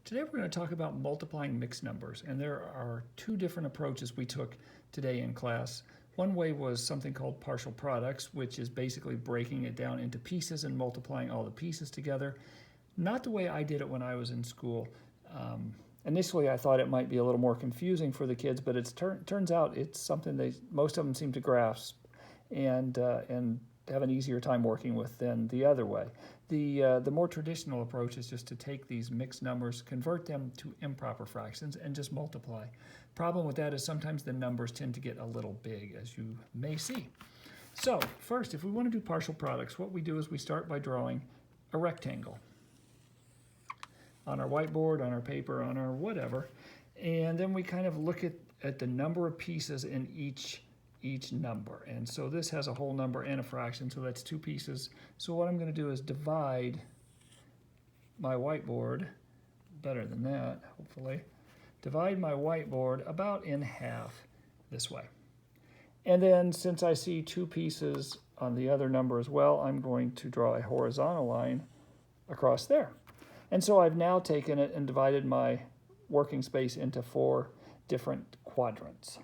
Today we're going to talk about multiplying mixed numbers, and there are two different approaches we took today in class. One way was something called partial products, which is basically breaking it down into pieces and multiplying all the pieces together. Not the way I did it when I was in school. Initially I thought it might be a little more confusing for the kids, but it turns out it's something most of them seem to grasp and have an easier time working with than the other way. The more traditional approach is just to take these mixed numbers, convert them to improper fractions, and just multiply. Problem with that is sometimes the numbers tend to get a little big, as you may see. So first, if we want to do partial products, what we do is we start by drawing a rectangle on our whiteboard, on our paper, on our whatever, and then we kind of look at the number of pieces in each number. And so this has a whole number and a fraction, so that's two pieces. So what I'm going to do is divide my whiteboard, better than that, hopefully, divide my whiteboard about in half this way. And then since I see two pieces on the other number as well, I'm going to draw a horizontal line across there. And so I've now taken it and divided my working space into 4 different quadrants.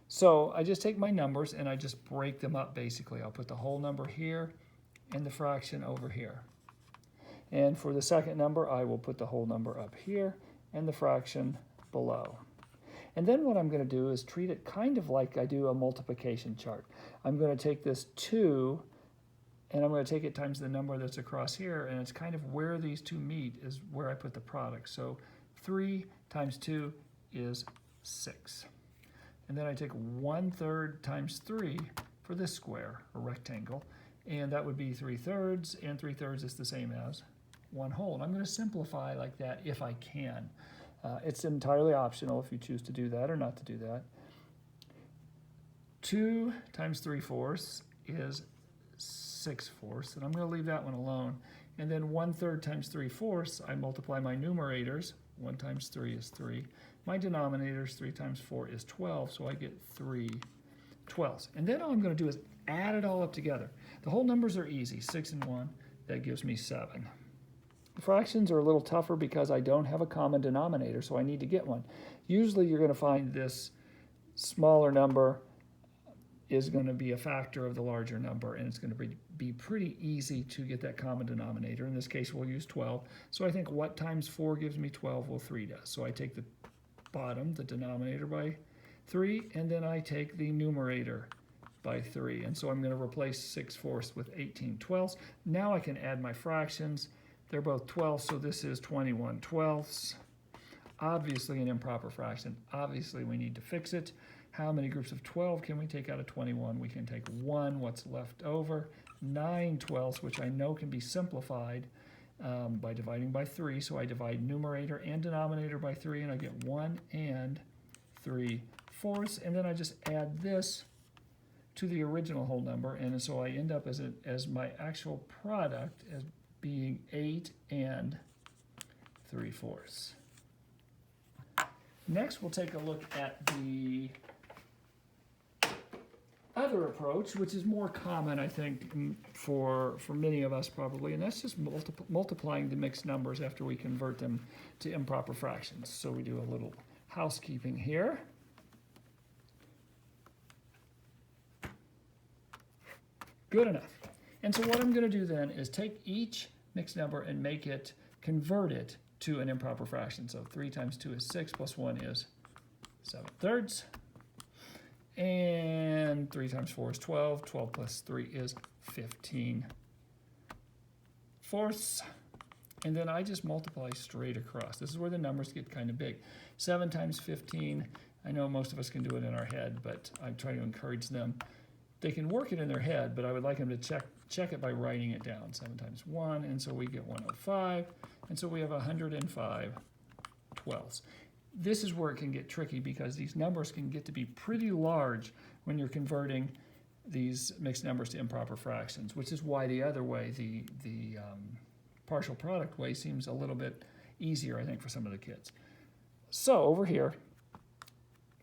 So I just take my numbers and I just break them up basically. I'll put the whole number here and the fraction over here. And for the second number, I will put the whole number up here and the fraction below. And then what I'm going to do is treat it kind of like I do a multiplication chart. I'm going to take this 2 and I'm going to take it times the number that's across here, and it's kind of where these two meet is where I put the product. So 3 times 2 is 6. And then I take 1/3 times 3 for this square, or rectangle, and that would be 3/3, and 3/3 is the same as 1 whole. And I'm going to simplify like that if I can. It's entirely optional if you choose to do that or not to do that. 2 times 3/4 is 6/4, and I'm going to leave that one alone. And then 1/3 times 3/4, I multiply my numerators. 1 times 3 is 3. My denominators, 3 times 4 is 12, so I get 3/12. And then all I'm going to do is add it all up together. The whole numbers are easy, 6 and 1, that gives me 7. The fractions are a little tougher because I don't have a common denominator, so I need to get one. Usually you're going to find this smaller number is going to be a factor of the larger number, and it's going to be pretty easy to get that common denominator. In this case, we'll use 12. So I think what times 4 gives me 12? Well, 3 does. So I take the bottom, the denominator, by 3, and then I take the numerator by 3. And so I'm going to replace 6/4 with 18/12. Now I can add my fractions. They're both 12, so this is 21/12. Obviously an improper fraction. Obviously we need to fix it. How many groups of 12 can we take out of 21? We can take 1. What's left over? 9/12, which I know can be simplified by dividing by 3. So I divide numerator and denominator by 3, and I get 1 and 3/4. And then I just add this to the original whole number, and so I end up as my actual product as being 8 and 3/4. Next, we'll take a look at the other approach, which is more common, I think, for many of us probably, and that's just multiplying the mixed numbers after we convert them to improper fractions. So we do a little housekeeping here. Good enough. And so what I'm going to do then is take each mixed number and convert it to an improper fraction. So 3 times 2 is 6, plus 1 is 7/3. And 3 times 4 is 12. 12 plus 3 is 15/4. And then I just multiply straight across. This is where the numbers get kind of big. 7 times 15, I know most of us can do it in our head, but I try to encourage them. They can work it in their head, but I would like them to check it by writing it down. 7 times 1, and so we get 105. And so we have 105/12. This is where it can get tricky because these numbers can get to be pretty large when you're converting these mixed numbers to improper fractions, which is why the other way, the partial product way, seems a little bit easier, I think, for some of the kids. So over here,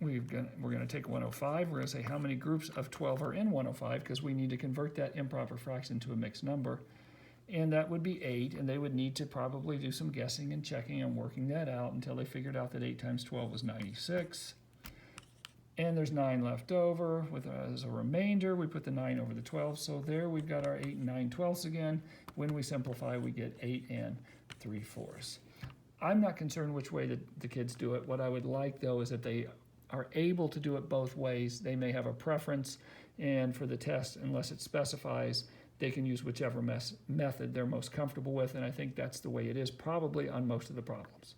we're going to take 105. We're going to say how many groups of 12 are in 105 because we need to convert that improper fraction to a mixed number. and that would be 8, and they would need to probably do some guessing and checking and working that out until they figured out that 8 times 12 was 96. And there's 9 left over. As a remainder, we put the 9 over the 12. So there we've got our 8 and 9/12 again. When we simplify, we get 8 and 3/4. I'm not concerned which way the kids do it. What I would like, though, is that they are able to do it both ways. They may have a preference, and for the test, unless it specifies, they can use whichever method they're most comfortable with, and I think that's the way it is probably on most of the problems.